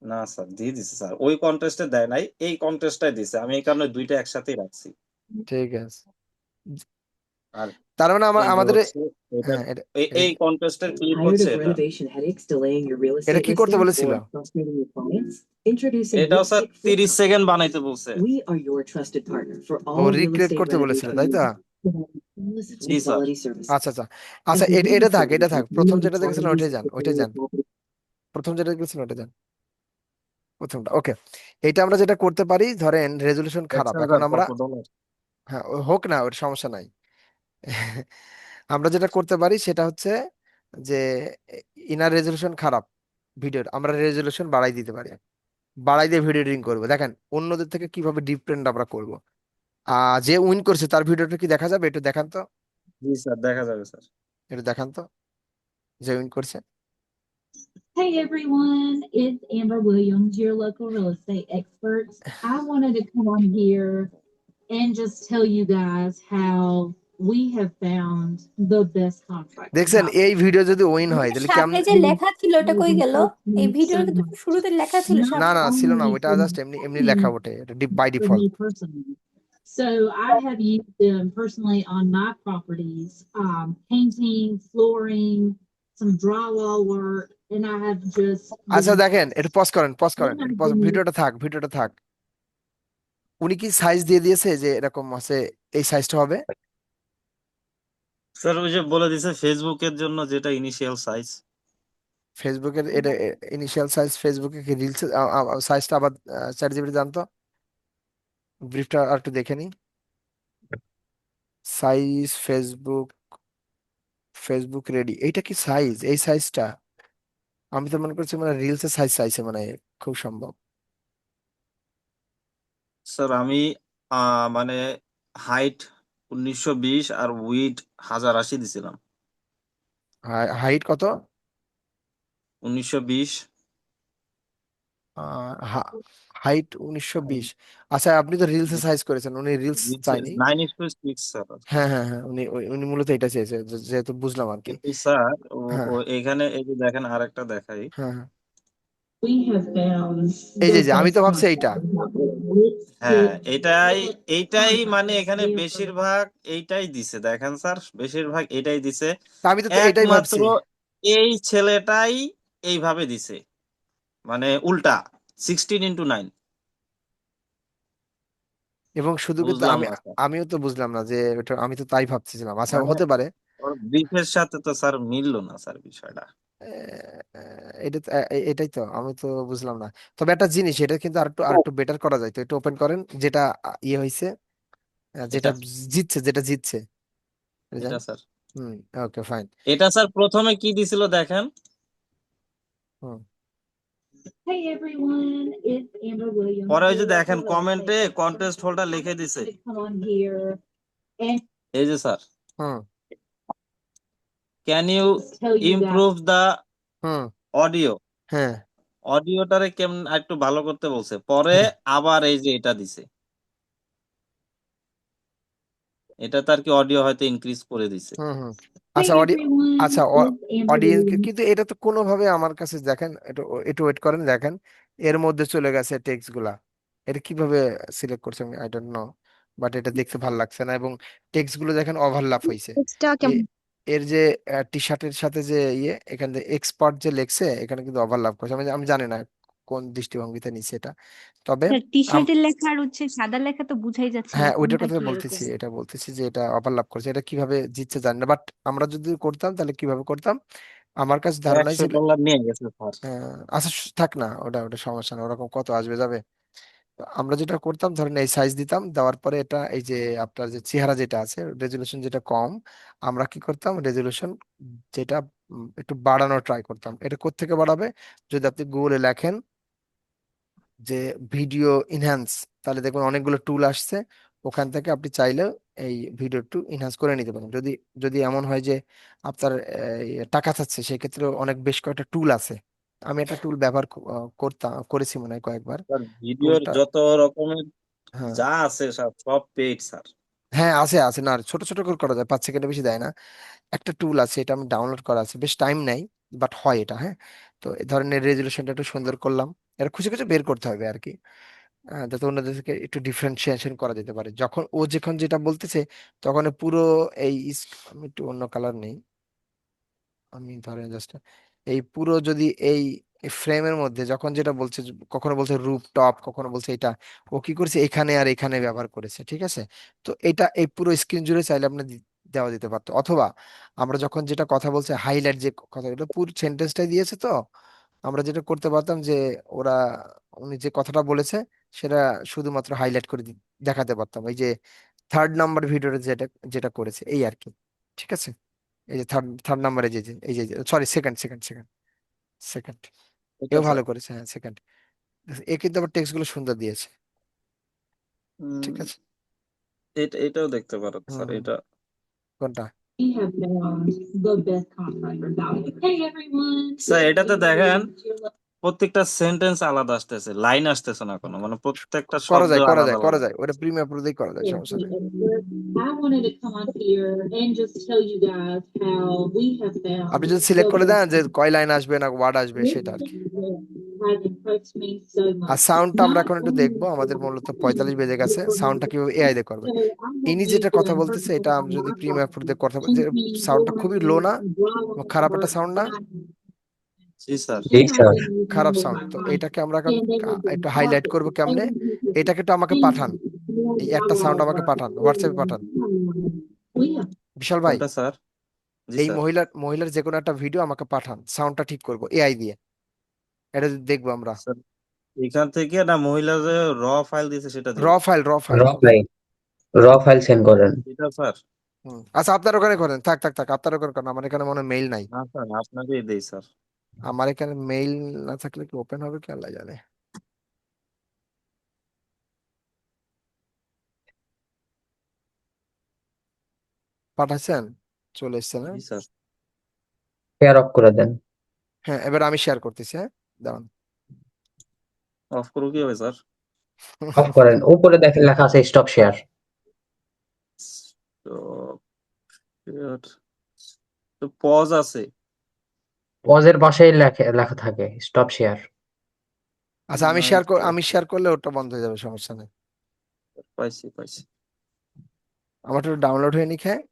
Speaker 4: না স্যার দিয়ে দিছে স্যার, ওই কন্টেস্টে দেয় নাই, এই কন্টেস্টটাই দিছে। আমি এই কারণে দুইটা একসাথেই রাখছি।
Speaker 1: ঠিক আছে।
Speaker 4: আর
Speaker 1: তার মানে
Speaker 4: এই যে
Speaker 1: আমাদের
Speaker 4: হচ্ছে এটা,
Speaker 1: হ্যাঁ এটা
Speaker 4: এই কন্টেস্টের ক্লিপ
Speaker 6: Tired
Speaker 4: হচ্ছে
Speaker 6: of
Speaker 4: এটা।
Speaker 6: renovation headaches delaying your real
Speaker 1: এটা
Speaker 6: estate
Speaker 1: কি করতে
Speaker 6: listing
Speaker 1: বলেছিল?
Speaker 6: or frustrating your clients? Introducing
Speaker 4: এটাও স্যার
Speaker 6: Lipstick
Speaker 4: 30
Speaker 6: Flipper.
Speaker 4: সেকেন্ড বানাইতে বলছে।
Speaker 6: We are your trusted partner for
Speaker 1: ও
Speaker 6: all real
Speaker 1: রিক্রিয়েট
Speaker 6: estate
Speaker 1: করতে বলেছিল,
Speaker 6: renovation
Speaker 1: তাই তো?
Speaker 6: needs, providing seamless
Speaker 4: জি
Speaker 6: and
Speaker 4: স্যার।
Speaker 6: quality service.
Speaker 1: আচ্ছা আচ্ছা আচ্ছা,
Speaker 6: As we
Speaker 1: এটা
Speaker 6: move
Speaker 1: থাক,
Speaker 6: forward,
Speaker 1: এটা থাক।
Speaker 6: we
Speaker 1: প্রথম
Speaker 6: need
Speaker 1: যেটা দেখেছিলেন
Speaker 6: qualities
Speaker 1: ওইটাই যান,
Speaker 6: to
Speaker 1: ওইটাই
Speaker 6: prepare
Speaker 1: যান।
Speaker 6: your property.
Speaker 1: প্রথম যেটা দেখেছিলেন ওইটা যান, প্রথমটা। ওকে, এটা আমরা যেটা করতে পারি, ধরেন রেজলিউশন খারাপ,
Speaker 4: দেখছেন
Speaker 1: এখন
Speaker 4: স্যার
Speaker 1: আমরা
Speaker 4: কত ডলার?
Speaker 1: হ্যাঁ হোক না, ওর সমস্যা নাই। আমরা যেটা করতে পারি সেটা হচ্ছে যে ইনার রেজলিউশন খারাপ ভিডিওর, আমরা রেজলিউশন বাড়াই দিতে পারি, বাড়াই দিয়ে ভিডিও এডিটিং করবো। দেখেন অন্যদের থেকে কিভাবে ডিফারেন্ট আমরা করব। যে উইন করছে তার ভিডিওটা কি দেখা যাবে? একটু দেখান তো,
Speaker 4: জি স্যার, দেখা যাবে স্যার।
Speaker 1: একটু দেখান তো যে উইন করছে।
Speaker 5: Hey everyone, it's Amber Williams, your local real estate experts. I wanted to come on here and just tell you guys how we have found the best contractors
Speaker 1: দেখছেন
Speaker 5: out
Speaker 1: এই
Speaker 5: there.
Speaker 1: Video যদি win হয়
Speaker 3: ওটা
Speaker 1: তাহলে
Speaker 3: সামনে
Speaker 1: কেমন?
Speaker 3: যে লেখা ছিল ওটা কই গেল? এই ভিডিওর
Speaker 5: So
Speaker 3: কিন্তু
Speaker 5: much.
Speaker 3: শুরুতে লেখা ছিল
Speaker 5: Not
Speaker 1: না
Speaker 3: সামনে।
Speaker 1: না ছিল না,
Speaker 5: only
Speaker 1: ওইটা
Speaker 5: for
Speaker 1: জাস্ট এমনি এমনি লেখা
Speaker 5: me,
Speaker 1: ওঠে, এটা by
Speaker 5: for
Speaker 1: default.
Speaker 5: me personally. So I have used them personally on my properties, painting, flooring, some drywall work, and I have just
Speaker 1: আচ্ছা
Speaker 5: been
Speaker 1: দেখেন, একটু পজ করেন, পজ
Speaker 5: oh
Speaker 1: করেন,
Speaker 5: my
Speaker 1: একটু pause,
Speaker 5: goodness.
Speaker 1: ভিডিওটা থাক, ভিডিওটা থাক। উনি কি সাইজ দিয়ে দিয়েছে যে এরকম আছে, এই সাইজটা হবে?
Speaker 4: স্যার ওই যে বলে দিছে ফেসবুকের জন্য যেটা ইনিশিয়াল সাইজ।
Speaker 1: ফেসবুকের এটা ইনিশিয়াল সাইজ, ফেসবুকে কি রিলস সাইজটা আবার চ্যাট জিপিটি জানতো, ব্রিফটা আর একটু দেখে নি। সাইজ ফেসবুক, ফেসবুক রেডি, এইটা কি সাইজ? এই সাইজটা আমি তো মনে করছি মানে রিলস এর সাইজ চাইছে, মানে খুব সম্ভব।
Speaker 4: স্যার আমি মানে হাইট 1920 আর উইড 1080 দিছিলাম।
Speaker 1: হাইট কত?
Speaker 4: 1920।
Speaker 1: হাইট 1920। আচ্ছা আপনি তো রিলস এর সাইজ করেছেন, উনি রিলস চাইনি।
Speaker 4: 9:6 স্যার।
Speaker 1: হ্যাঁ হ্যাঁ হ্যাঁ, উনি মূলত এটা চেয়েছে, যেহেতু বুঝলাম আর কি।
Speaker 4: কিন্তু স্যার
Speaker 1: হ্যাঁ
Speaker 4: ও এখানে এই যে দেখেন আরেকটা দেখাই।
Speaker 1: হ্যাঁ হ্যাঁ,
Speaker 5: We have found
Speaker 1: এই
Speaker 5: the
Speaker 1: যে আমি
Speaker 5: best
Speaker 1: তো ভাবছি এইটা।
Speaker 5: contractors out there.
Speaker 4: হ্যাঁ
Speaker 5: Lipstick,
Speaker 4: এইটাই মানে
Speaker 5: contractors,
Speaker 4: এখানে
Speaker 5: they are for
Speaker 4: বেশিরভাগ এইটাই দিছে, দেখেন স্যার বেশিরভাগ এইটাই দিছে।
Speaker 1: তা আমি তো এটাই
Speaker 4: একমাত্র
Speaker 1: ভাবছি।
Speaker 4: এই ছেলেটাই এইভাবে দিছে, মানে উল্টা 16:9।
Speaker 1: এবং শুধু কিন্তু
Speaker 4: বুঝলাম না স্যার,
Speaker 1: আমিও তো বুঝলাম না যে ওটা, আমি তো তাই ভাবছিলাম। আচ্ছা
Speaker 4: মানে
Speaker 1: হতে পারে।
Speaker 4: ওর ব্রিফের সাথে তো স্যার মিললো না স্যার বিষয়টা।
Speaker 1: এটাই তো আমি তো বুঝলাম না। তবে একটা জিনিস, এটা কিন্তু আরেকটু বেটার করা যায়, তো একটু ওপেন করেন যেটা ইয়ে হয়েছে, যেটা
Speaker 4: এটা
Speaker 1: জিতছে, যেটা জিতছে। এটা যান।
Speaker 4: এটা স্যার,
Speaker 1: হুম, ওকে ফাইন।
Speaker 4: এটা স্যার প্রথমে কি দিছিল দেখেন।
Speaker 1: হুম,
Speaker 5: Hey everyone, it's Amber Williams,
Speaker 4: পরে ওই যে
Speaker 5: your
Speaker 4: দেখেন
Speaker 5: local real
Speaker 4: কমেন্টে
Speaker 5: estate
Speaker 4: contest
Speaker 5: expert.
Speaker 4: Holder
Speaker 5: I
Speaker 4: লিখে
Speaker 5: just
Speaker 4: দিছে,
Speaker 5: wanted to come on here and
Speaker 4: এই যে sir,
Speaker 1: hmm,
Speaker 4: can you
Speaker 5: just tell you guys
Speaker 4: improve the
Speaker 1: hmm,
Speaker 4: audio.
Speaker 1: হ্যাঁ
Speaker 4: অডিওটারে কেমন একটু ভালো করতে বলছে, পরে
Speaker 1: হ্যাঁ,
Speaker 4: আবার এই যে এটা দিছে, এটা তার কি অডিও হয়তো ইনক্রিজ করে দিছে।
Speaker 1: হুম, হুম।
Speaker 5: Hey
Speaker 1: আচ্ছা
Speaker 5: everyone,
Speaker 1: আচ্ছা
Speaker 5: it's Amber
Speaker 1: অডিয়েন্স,
Speaker 5: Williams.
Speaker 1: কিন্তু এটা তো কোনোভাবে আমার কাছে দেখেন, একটু একটু ওয়েট করেন, দেখেন এর মধ্যে চলে গেছে টেক্সট গুলা। এটা কিভাবে সিলেক্ট করছে আমি আই ডোন্ট নো, বাট এটা দেখতে ভালো লাগছে না। এবং টেক্সট গুলো দেখেন ওভারল্যাপ হয়েছে।
Speaker 3: টেক্সটটা কেমন?
Speaker 1: এর যে টি শার্টের সাথে যে ইয়ে, এখানে এক্সপার্ট যে লেখছে, এখানে কিন্তু ওভারল্যাপ করছে। আমি আমি জানি না কোন দৃষ্টিভঙ্গিতে নিচ্ছে এটা। তবে
Speaker 7: টি
Speaker 1: আম-
Speaker 7: শার্টের লেখা আর হচ্ছে সাদা লেখা তো বুঝাই যাচ্ছে না
Speaker 1: হ্যাঁ ওইটার
Speaker 7: কোনটা
Speaker 1: কথা
Speaker 7: কি
Speaker 1: বলতেছি,
Speaker 7: এরকম।
Speaker 1: এটা বলতেছি যে এটা ওভারল্যাপ করছে। এটা কিভাবে জিতছে জানি না, বাট আমরা যদি করতাম তাহলে কিভাবে করতাম, আমার কাছে ধারণাই ছিল।
Speaker 4: $100 নিয়ে গেছে স্যার।
Speaker 1: আচ্ছা থাক না, ওটা ওটা সমস্যা না, ওরকম কত আসবে যাবে। তো আমরা যেটা করতাম, ধরেন এই সাইজ দিতাম, দেওয়ার পরে এটা এই যে আপনার যে চেহারা যেটা আছে, রেজলিউশন যেটা কম, আমরা কি করতাম রেজলিউশন যেটা একটু বাড়ানোর ট্রাই করতাম। এটা কোত্থেকে বাড়াবে? যদি আপনি গুগলে লেখেন যে ভিডিও ইনহ্যান্স, তাহলে দেখবেন অনেকগুলো টুল আসছে, ওখান থেকে আপনি চাইলে এই ভিডিও একটু ইনহ্যান্স করে নিতে পারেন। যদি যদি এমন হয় যে আপনার টাকা চাচ্ছে, সেক্ষেত্রে অনেক বেশ কয়েকটা টুল আছে। আমি একটা টুল ব্যবহার করেছি মনে হয় কয়েকবার।
Speaker 4: স্যার ভিডিওর
Speaker 1: টুলটা
Speaker 4: যত রকমের
Speaker 1: হ্যাঁ
Speaker 4: যা আছে সব পেইড স্যার।
Speaker 1: হ্যাঁ আছে আছে, না ছোট ছোট করে করা যায়, 5 সেকেন্ডের বেশি দেয় না। একটা টুল আছে, এটা আমি ডাউনলোড করা আছে, বেশ টাইম নেই, বাট হয় এটা। হ্যাঁ, তো এই ধরনের রেজলিউশনটা একটু সুন্দর করলাম, এটা খুশি খুশি বের করতে হবে আর কি। যাতে অন্যদের থেকে একটু ডিফারেন্সিয়েশন করা যেতে পারে। যখন ও যখন যেটা বলতেছে তখন এ পুরো এই আমি একটু অন্য কালার নেই, আমি ধরেন জাস্ট এই পুরো যদি এই ফ্রেমের মধ্যে যখন যেটা বলছে, কখনো বলছে রুপ টপ, কখনো বলছে এটা, ও কি করেছে এখানে আর এখানে ব্যবহার করেছে, ঠিক আছে? তো এটা এই পুরো স্ক্রিন জুড়ে চাইলে আপনি দেওয়া যেতে পারতো, অথবা আমরা যখন যেটা কথা বলছে হাইলাইট যে কথা, এটা পুরো সেন্টেন্সটাই দিয়েছে, তো আমরা যেটা করতে পারতাম যে ওরা উনি যে কথাটা বলেছে সেটা শুধুমাত্র হাইলাইট করে দেখাতে পারতাম, এই যে থার্ড নাম্বার ভিডিওটা যেটা যেটা করেছে এই আর কি, ঠিক আছে? এই যে থার্ড থার্ড নাম্বারে এই যে sorry, second second second second,
Speaker 4: এটা
Speaker 1: এও ভালো
Speaker 4: স্যার।
Speaker 1: করেছে, হ্যাঁ সেকেন্ড। এ কিন্তু আবার টেক্সট গুলো সুন্দর দিয়েছে, ঠিক আছে?
Speaker 4: এটাও দেখতে পারেন
Speaker 1: হুম
Speaker 4: স্যার,
Speaker 1: হুম।
Speaker 4: এটা
Speaker 1: কোনটা?
Speaker 5: We have found the best contractor value. Hey everyone,
Speaker 4: sir
Speaker 5: it's
Speaker 4: এটাতে
Speaker 5: Amber
Speaker 4: দেখেন
Speaker 5: Williams, your local
Speaker 4: প্রত্যেকটা সেন্টেন্স আলাদা আসতেছে, লাইন আসতেছে না কোনো, মানে প্রত্যেকটা
Speaker 1: করা
Speaker 4: শব্দ
Speaker 1: যায় করা
Speaker 4: আলাদা
Speaker 1: যায় করা
Speaker 4: আলাদা।
Speaker 1: যায়, ওটা প্রিমিয়ার প্রোতেই করা যায়, সমস্যা
Speaker 5: safety
Speaker 1: নেই।
Speaker 5: expert. I wanted to come up here and just tell you guys how we have found
Speaker 1: আপনি যদি
Speaker 5: the
Speaker 1: সিলেক্ট করে দেন
Speaker 5: best
Speaker 1: যে কয় লাইন আসবে না ওয়ার্ড আসবে
Speaker 5: this
Speaker 1: সেটা আর কি।
Speaker 5: has impressed me so
Speaker 1: R
Speaker 5: much.
Speaker 1: সাউন্ডটা আমরা
Speaker 5: Not
Speaker 1: এখন একটু
Speaker 5: only
Speaker 1: দেখবো, আমাদের
Speaker 5: for
Speaker 1: মূলত 45 বেজে গেছে, সাউন্ডটা কিভাবে এআই দিয়ে করবে।
Speaker 5: so I have
Speaker 1: ইনি যেটা
Speaker 5: used it
Speaker 1: কথা
Speaker 5: in
Speaker 1: বলতেছে এটা
Speaker 5: personal
Speaker 1: আমরা যদি
Speaker 5: my
Speaker 1: প্রিমিয়ার প্রোতে
Speaker 5: property.
Speaker 1: কথা যে
Speaker 5: Painting,
Speaker 1: সাউন্ডটা খুবই লো না,
Speaker 5: flooring, drywall
Speaker 1: খারাপ একটা
Speaker 5: work,
Speaker 1: সাউন্ড না,
Speaker 5: siding.
Speaker 4: G sir.
Speaker 2: G
Speaker 5: He has
Speaker 2: sir.
Speaker 5: been using
Speaker 1: খারাপ
Speaker 5: with
Speaker 1: সাউন্ড।
Speaker 5: my
Speaker 1: তো
Speaker 5: clients.
Speaker 1: এইটাকে আমরা এখন
Speaker 5: And they have been
Speaker 1: একটু হাইলাইট
Speaker 5: perfect.
Speaker 1: করবো কেমনে,
Speaker 5: Even if it's
Speaker 1: এটাকে একটু আমাকে পাঠান,
Speaker 5: painting, more
Speaker 1: এই একটা সাউন্ড
Speaker 5: drywall
Speaker 1: আমাকে
Speaker 5: work,
Speaker 1: পাঠান, হোয়াটসঅ্যাপে পাঠান।
Speaker 5: we have
Speaker 1: বিশাল ভাই,
Speaker 4: কোনটা স্যার? জি
Speaker 1: এই
Speaker 4: স্যার।
Speaker 1: মহিলার যে কোনো একটা ভিডিও আমাকে পাঠান, সাউন্ডটা ঠিক করবো এআই দিয়ে, এটা দেখবো আমরা।
Speaker 4: স্যার এখান থেকে না, মহিলা যে ফাইল দিয়েছে সেটা
Speaker 1: র
Speaker 4: দিব
Speaker 1: ফাইল, র ফাইল।
Speaker 2: র ফাইল সেন্ড করেন।
Speaker 4: এটা স্যার।
Speaker 1: আচ্ছা আপনার ওখানে করেন, থাক থাক থাক, আপনার ওখানে করেন, আমার এখানে মনে মেইল নাই।
Speaker 4: না স্যার, আপনাকেই দেই স্যার।
Speaker 1: আমার এখানে মেইল না থাকলে কি ওপেন হবে কি আল্লাহ জানে। পাঠাচ্ছেন? চলে এসছে না?
Speaker 4: জি স্যার।
Speaker 2: শেয়ার অফ করে দেন।
Speaker 1: হ্যাঁ এবার আমি শেয়ার করতেছি, হ্যাঁ দাঁড়ান।
Speaker 4: অফ করবো কি হবে স্যার?
Speaker 2: অফ করেন, উপরে দেখেন লেখা আছে স্টপ শেয়ার।
Speaker 4: তো তো পজ আছে।
Speaker 2: পজের পাশেই লেখা থাকে স্টপ শেয়ার।
Speaker 1: আচ্ছা আমি
Speaker 4: নাই
Speaker 1: শেয়ার
Speaker 4: তো।
Speaker 1: আমি শেয়ার করলে ওটা বন্ধ হয়ে যাবে, সমস্যা নেই।
Speaker 4: পাইছি পাইছি।
Speaker 1: আমার একটু ডাউনলোড হয়ে নি খায়।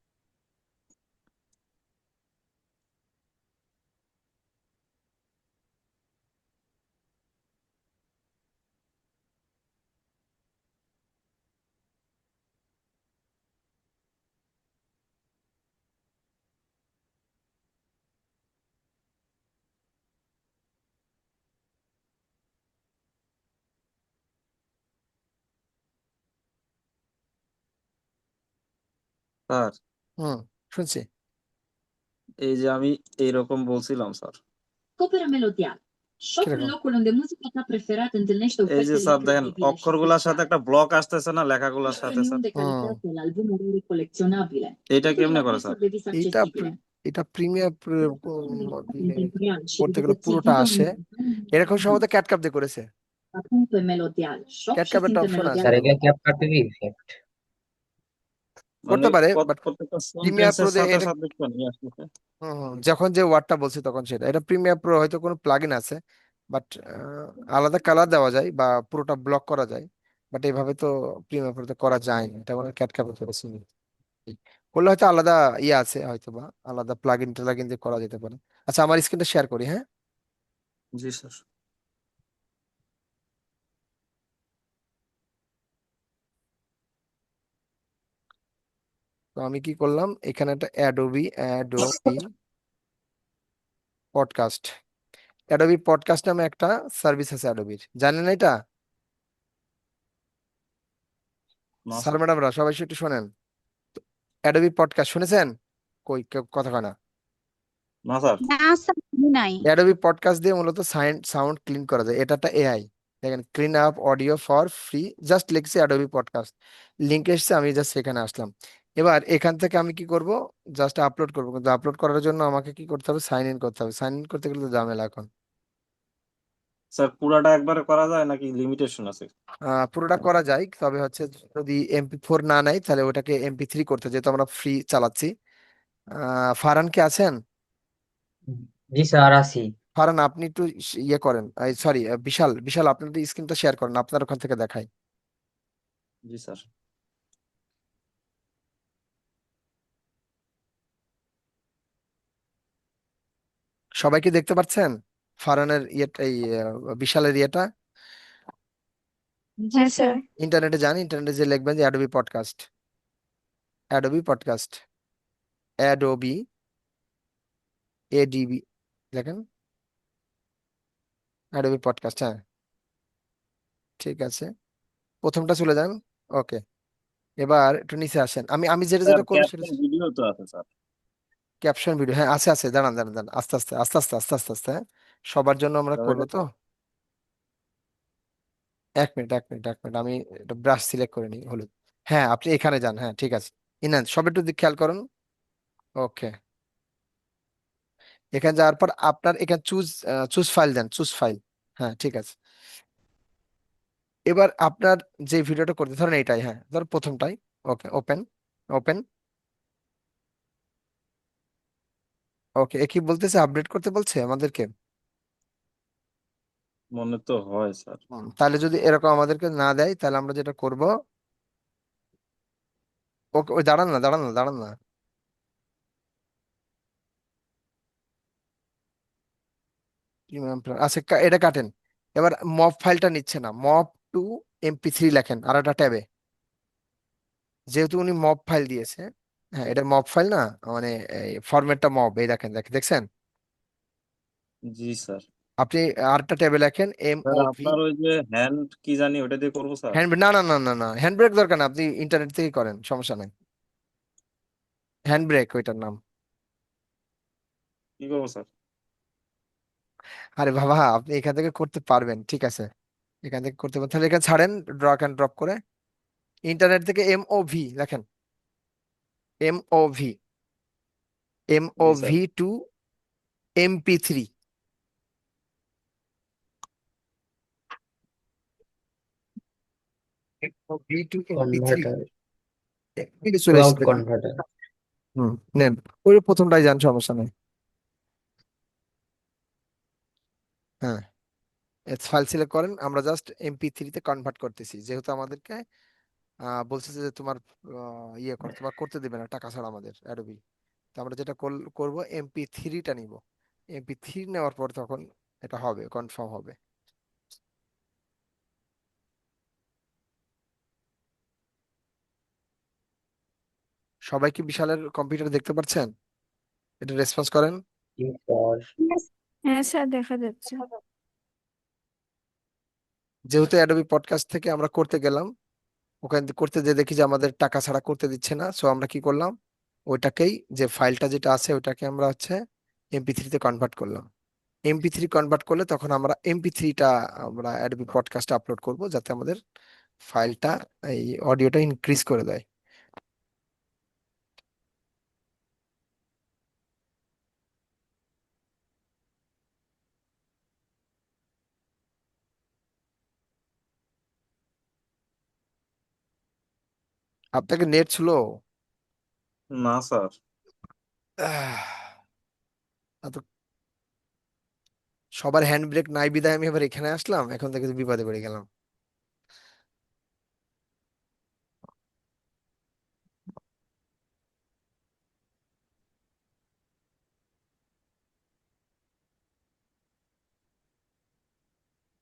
Speaker 4: স্যার
Speaker 1: হুম, শুনছি।
Speaker 4: এই যে আমি এইরকম বলছিলাম sir,
Speaker 5: Opera Melodial. Shop un
Speaker 1: কিরকম?
Speaker 5: locul unde muzica ta preferată întâlnește
Speaker 4: এই যে
Speaker 5: ofertele
Speaker 4: স্যার দেখেন
Speaker 5: incredibile și
Speaker 4: অক্ষরগুলোর সাথে
Speaker 5: speciale.
Speaker 4: একটা ব্লক আসতেছে না, লেখাগুলোর সাথে sir.
Speaker 5: Premium de calitate la albumuri colecționabile.
Speaker 4: এটা
Speaker 5: Totul
Speaker 4: কেমনে
Speaker 5: la
Speaker 4: করে স্যার?
Speaker 5: prețuri de vis
Speaker 1: এটা
Speaker 5: accesibile.
Speaker 1: এটা premier
Speaker 5: În timp real și
Speaker 1: করতে গেলে
Speaker 5: după
Speaker 1: পুরোটা
Speaker 5: țintită
Speaker 1: আসে, এরকম সম্ভবত ক্যাটকাপ দিয়ে করেছে।
Speaker 5: acum pe Melodial. Shop și
Speaker 1: ক্যাটকাপের একটা
Speaker 5: simte
Speaker 1: অপশন আছে,
Speaker 2: স্যার
Speaker 5: Melodial.
Speaker 2: এটা ক্যাপকাটের ইফেক্ট।
Speaker 4: মানে
Speaker 1: করতে পারে, বাট
Speaker 4: প্রত্যেকটা
Speaker 1: প্রিমিয়ার
Speaker 4: সেন্টেন্সের
Speaker 1: প্রোতে
Speaker 4: সাথে
Speaker 1: এটা
Speaker 4: সাথে একটু নিয়ে আসতেছে।
Speaker 1: যখন যে ওয়ার্ডটা বলছি তখন সেটা, এটা প্রিমিয়ার প্রো হয়তো কোনো প্লাগইন আছে, বাট আলাদা কালার দেওয়া যায় বা পুরোটা ব্লক করা যায়, বাট এইভাবে তো প্রিমিয়ার প্রোতে করা যায় না, এটা মানে ক্যাটকাপে করেছি। করলে হয়তো আলাদা ইয়ে আছে, হয়তো বা আলাদা প্লাগইন দিয়ে করা যেতে পারে। আচ্ছা আমার স্ক্রিনটা শেয়ার করি, হ্যাঁ।
Speaker 4: জি স্যার।
Speaker 1: তো আমি কি করলাম, এখানে একটা অ্যাডোবি পডকাস্ট, অ্যাডোবি পডকাস্ট নামে একটা সার্ভিস আছে অ্যাডোবির, জানেন না এটা?
Speaker 4: না
Speaker 1: স্যার
Speaker 4: স্যার।
Speaker 1: ম্যাডামরা সবাই একটু শোনেন, অ্যাডোবি পডকাস্ট শুনেছেন? কই কেউ কথা কয় না।
Speaker 4: না স্যার।
Speaker 7: না স্যার নাই।
Speaker 1: অ্যাডোবি পডকাস্ট দিয়ে মূলত সাউন্ড ক্লিন করা যায়, এটা একটা এআই। দেখেন clean up audio for free, just লিখছি অ্যাডোবি পডকাস্ট, লিঙ্ক এসছে, আমি জাস্ট সেখানে আসলাম। এবার এখান থেকে আমি কি করব, জাস্ট আপলোড করবো, কিন্তু আপলোড করার জন্য আমাকে কি করতে হবে, সাইন ইন করতে হবে, সাইন ইন করতে গেলে তো ঝামেলা এখন।
Speaker 4: স্যার পুরাটা একবারে করা যায় নাকি লিমিটেশন আছে?
Speaker 1: পুরোটা করা যায়, তবে হচ্ছে যদি MP4 না নেয় তাহলে ওটাকে MP3 করতে, যেহেতু আমরা ফ্রি চালাচ্ছি। ফারহান কে আছেন?
Speaker 2: জি স্যার আছি।
Speaker 1: ফারহান আপনি একটু ইয়ে করেন, সরি বিশাল বিশাল আপনার স্ক্রিনটা শেয়ার করেন, আপনার ওখান থেকে দেখাই।
Speaker 4: জি স্যার।
Speaker 1: সবাই কি দেখতে পাচ্ছেন ফারহানের ইয়েটা, এই বিশালের ইয়েটা?
Speaker 3: জি স্যার।
Speaker 1: ইন্টারনেটে যান, ইন্টারনেটে যে লিখবেন যে Adobe podcast, Adobe podcast, Adobe ADB, দেখেন অ্যাডোবি পডকাস্ট, হ্যাঁ ঠিক আছে, প্রথমটা চলে যান। ওকে, এবার একটু নিচে আসেন, আমি আমি যেটা
Speaker 4: স্যার
Speaker 1: যেটা করবো সেটা।
Speaker 4: ক্যাপশন ভিডিও তো আছে স্যার।
Speaker 1: ক্যাপশন ভিডিও, হ্যাঁ আছে আছে, দাঁড়ান দাঁড়ান দাঁড়ান, আস্তে আস্তে আস্তে আস্তে আস্তে আস্তে আস্তে, হ্যাঁ? সবার জন্য আমরা
Speaker 4: তবে
Speaker 1: করবো তো। এক মিনিট এক মিনিট এক মিনিট, আমি একটা ব্রাশ সিলেক্ট করে নিই, হলুদ। হ্যাঁ আপনি এখানে যান, হ্যাঁ ঠিক আছে, ইনান সব একটু খেয়াল করুন। ওকে, এখানে যাওয়ার পর আপনার এখানে চুজ, চুজ ফাইল দেন, চুজ ফাইল, হ্যাঁ ঠিক আছে। এবার আপনার যে ভিডিওটা করতে ধরেন এইটাই, হ্যাঁ ধর প্রথমটাই। ওকে, ওপেন, ওপেন। ওকে, এ কি বলতেছে, আপডেট করতে বলছে আমাদেরকে।
Speaker 4: মনে তো হয় স্যার।
Speaker 1: তাহলে যদি এরকম আমাদেরকে না দেয়, তাহলে আমরা যেটা করব, ওকে ওই দাঁড়ান না দাঁড়ান না দাঁড়ান না, প্রিমিয়াম প্ল্যান, আচ্ছা এটা কাটেন। এবার মপ ফাইলটা নিচ্ছে না, মপ টু MP3 লেখেন আর একটা ট্যাবে, যেহেতু উনি মপ ফাইল দিয়েছে। হ্যাঁ এটা মপ ফাইল না, মানে ফরম্যাটটা মপ, এই দেখেন দেখছেন।
Speaker 4: জি স্যার।
Speaker 1: আপনি আরেকটা ট্যাবে লেখেন
Speaker 4: স্যার
Speaker 1: MOV।
Speaker 4: আপনার ওই যে হ্যান্ড কি জানি ওটা দিয়ে করবো স্যার।
Speaker 1: হ্যান্ড, না না না না না, হ্যান্ড ব্রেক দরকার না, আপনি ইন্টারনেট থেকেই করেন, সমস্যা নাই। হ্যান্ড ব্রেক ওইটার নাম।
Speaker 4: কি করবো স্যার?
Speaker 1: আরে বাবা, আপনি এখান থেকে করতে পারবেন, ঠিক আছে, এখান থেকে করতে পারবেন, তাহলে এখানে ছাড়েন, ড্রাগ অ্যান্ড ড্রপ করে ইন্টারনেট থেকে MOV লেখেন, MOV,
Speaker 4: জি sir.
Speaker 1: MOV to MP3, MOV to MP3,
Speaker 2: converter,
Speaker 1: এদিকে চলে এসেছে
Speaker 2: ক্লাউড
Speaker 1: দেখুন।
Speaker 2: কনভার্টার।
Speaker 1: নেন, ওই প্রথমটাই যান, সমস্যা নেই। হ্যাঁ, ফাইল সিলেক্ট করেন, আমরা জাস্ট MP3 তে কনভার্ট করতেছি, যেহেতু আমাদেরকে বলছে যে তোমার ইয়ে করে, তোমার করতে দেবে না টাকা ছাড়া আমাদের অ্যাডোবি। তো আমরা যেটা করব, MP3টা নিব, MP3 নেওয়ার পর তখন এটা হবে, কনফার্ম হবে। সবাই কি বিশালের কম্পিউটার দেখতে পাচ্ছেন? এটা রেসপন্স করেন।
Speaker 2: এরপর
Speaker 3: হ্যাঁ স্যার, দেখা যাচ্ছে।
Speaker 1: যেহেতু অ্যাডোবি পডকাস্ট থেকে আমরা করতে গেলাম, ওখানে করতে যে দেখি যে আমাদের টাকা ছাড়া করতে দিচ্ছে না, সো আমরা কি করলাম, ওইটাকেই, যে ফাইলটা যেটা আছে ওইটাকে আমরা হচ্ছে MP3-তে কনভার্ট করলাম। MP3 কনভার্ট করলে তখন আমরা MP3টা আমরা অ্যাডোবি পডকাস্টে আপলোড করব, যাতে আমাদের ফাইলটা, এই অডিওটা ইনক্রিজ করে দেয়। আপনাকে নেট ছিল?
Speaker 4: না স্যার।
Speaker 1: আহ, এত সবার হ্যান্ড ব্রেক নাই বিদায় আমি এবার এখানে আসলাম, এখন থেকে তো বিপদে পড়ে গেলাম।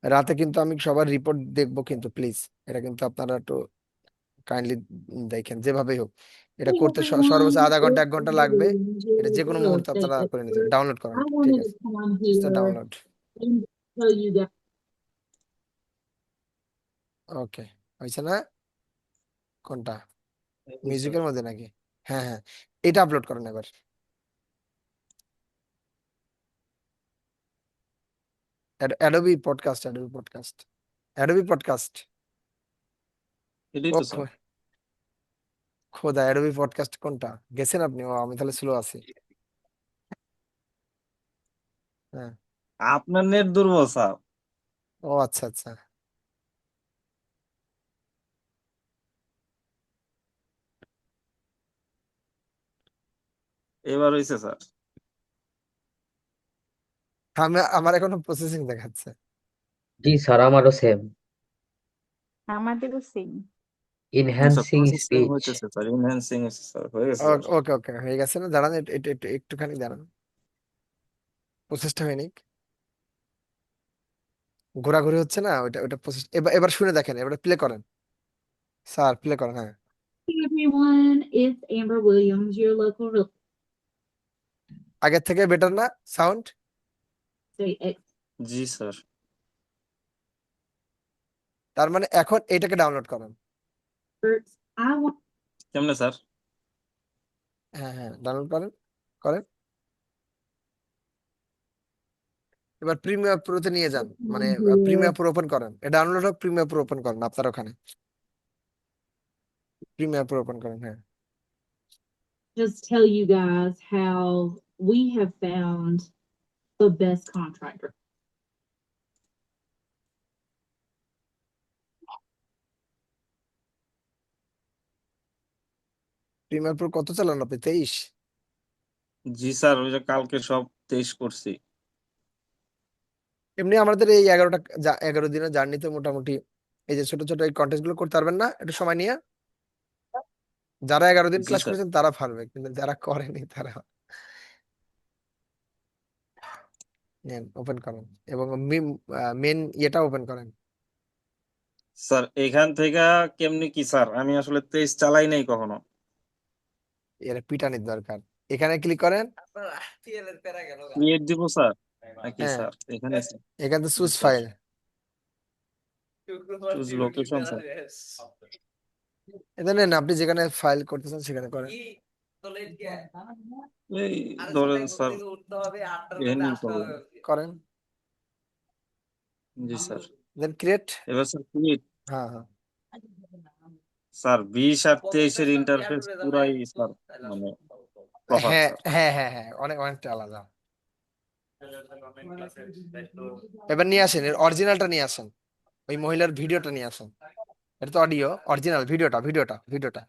Speaker 1: রাতে কিন্তু আমি সবার রিপোর্ট দেখবো কিন্তু, প্লিজ এটা কিন্তু আপনারা একটু কাইন্ডলি দেখেন, যেভাবেই হোক। এটা
Speaker 5: Hey
Speaker 1: করতে
Speaker 5: everyone,
Speaker 1: সর্বোচ্চ আধা ঘন্টা
Speaker 5: it's
Speaker 1: এক ঘন্টা
Speaker 5: Amber
Speaker 1: লাগবে। এটা
Speaker 5: Angel,
Speaker 1: যে
Speaker 5: the
Speaker 1: কোনো
Speaker 5: real
Speaker 1: মুহূর্তে
Speaker 5: estate
Speaker 1: আপনারা করে নিতে,
Speaker 5: expert.
Speaker 1: ডাউনলোড করেন,
Speaker 5: I
Speaker 1: ঠিক
Speaker 5: wanted to
Speaker 1: আছে,
Speaker 5: come on
Speaker 1: just
Speaker 5: here
Speaker 1: download.
Speaker 5: and tell you guys.
Speaker 1: ওকে, হয়েছে না? কোনটা,
Speaker 4: এই তো স্যার।
Speaker 1: মিউজিকের মধ্যে নাকি? হ্যাঁ হ্যাঁ, এটা আপলোড করেন এবার, Adobe podcast, Adobe podcast, Adobe podcast.
Speaker 4: এটাই
Speaker 1: ও
Speaker 4: তো স্যার।
Speaker 1: খোদা, অ্যাডোবি পডকাস্ট কোনটা গেছেন আপনি? ও আমি তাহলে স্লো আছি। হ্যাঁ,
Speaker 4: আপনার নেট দুর্বল স্যার।
Speaker 1: ও আচ্ছা আচ্ছা,
Speaker 4: এবার হয়েছে স্যার।
Speaker 1: আমার এখনো প্রসেসিং দেখাচ্ছে।
Speaker 2: জি স্যার, আমারও সেম।
Speaker 7: আমাদেরও সেম।
Speaker 2: Enhancing
Speaker 4: processing
Speaker 2: speech.
Speaker 4: হইতেছে স্যার, ইনহ্যান্সিং স্যার হয়ে গেছে স্যার।
Speaker 1: ওকে ওকে হয়ে গেছে না, দাঁড়ান একটুখানি দাঁড়ান, প্রসেসটা হয়নি, ঘোরাঘুরি হচ্ছে না, ওটা ওটা প্রসেস। এবার এবার শুনে দেখেন, এবার প্লে করেন স্যার, প্লে করেন, হ্যাঁ।
Speaker 5: Hey everyone, it's Amber Williams, your local real
Speaker 1: আগের থেকে বেটার না সাউন্ড?
Speaker 5: estate
Speaker 4: জি স্যার।
Speaker 1: তার মানে এখন এইটাকে ডাউনলোড করেন।
Speaker 5: experts. I want
Speaker 4: কেমনে স্যার?
Speaker 1: হ্যাঁ হ্যাঁ, ডাউনলোড করেন করেন। এবার প্রিমিয়ার প্রোতে নিয়ে যান, মানে প্রিমিয়ার প্রো ওপেন করেন, ডাউনলোড হোক, প্রিমিয়ার প্রো ওপেন করেন আপনার ওখানে, প্রিমিয়ার প্রো ওপেন করেন, হ্যাঁ।
Speaker 5: just tell you guys how we have found the best contractor.
Speaker 1: Premiere Pro কত চালান আপনি, 23?
Speaker 4: জি স্যার, ওই যে কালকে সব 23 করছি।
Speaker 1: এমনি আমাদের এই 11 দিনের জার্নিতে মোটামুটি এই যে ছোট ছোট এই কন্টেস্ট গুলো করতে পারবেন না একটু সময় নিয়ে? যারা 11 দিন
Speaker 4: জি
Speaker 1: ক্লাস
Speaker 4: স্যার।
Speaker 1: করেছেন তারা পারবে, কিন্তু যারা করেনি তারা নেন, ওপেন করেন এবং মেন ইয়েটা ওপেন করেন।
Speaker 4: স্যার এখান থেকে কেমনি কি স্যার, আমি আসলে 23 চালাই নাই কখনো।
Speaker 1: এর পিটানির দরকার, এখানে ক্লিক করেন,
Speaker 4: ক্রিয়েট দিব স্যার নাকি
Speaker 1: হ্যাঁ
Speaker 4: স্যার? এখানে
Speaker 1: এখান থেকে
Speaker 4: জি
Speaker 1: choose
Speaker 4: sir,
Speaker 1: file,
Speaker 4: choose location sir.
Speaker 1: এটা নেন, আপনি যেখানে ফাইল করতেছেন সেখানে করেন।
Speaker 4: এই ধরেন স্যার, এখানেই করলাম।
Speaker 1: করেন
Speaker 4: জি স্যার।
Speaker 1: দেন ক্রিয়েট।
Speaker 4: এবার স্যার ক্রিয়েট।
Speaker 1: হ্যাঁ হ্যাঁ
Speaker 4: স্যার 20 আর 23 এর ইন্টারফেস পুরাই স্যার মানে তফাৎ
Speaker 1: হ্যাঁ
Speaker 4: স্যার।
Speaker 1: হ্যাঁ হ্যাঁ হ্যাঁ, অনেকটা আলাদা। এবার নিয়ে আসেন, এর অরিজিনালটা নিয়ে আসেন, ওই মহিলার ভিডিওটা নিয়ে আসেন। এটা তো অডিও, অরিজিনাল ভিডিওটা।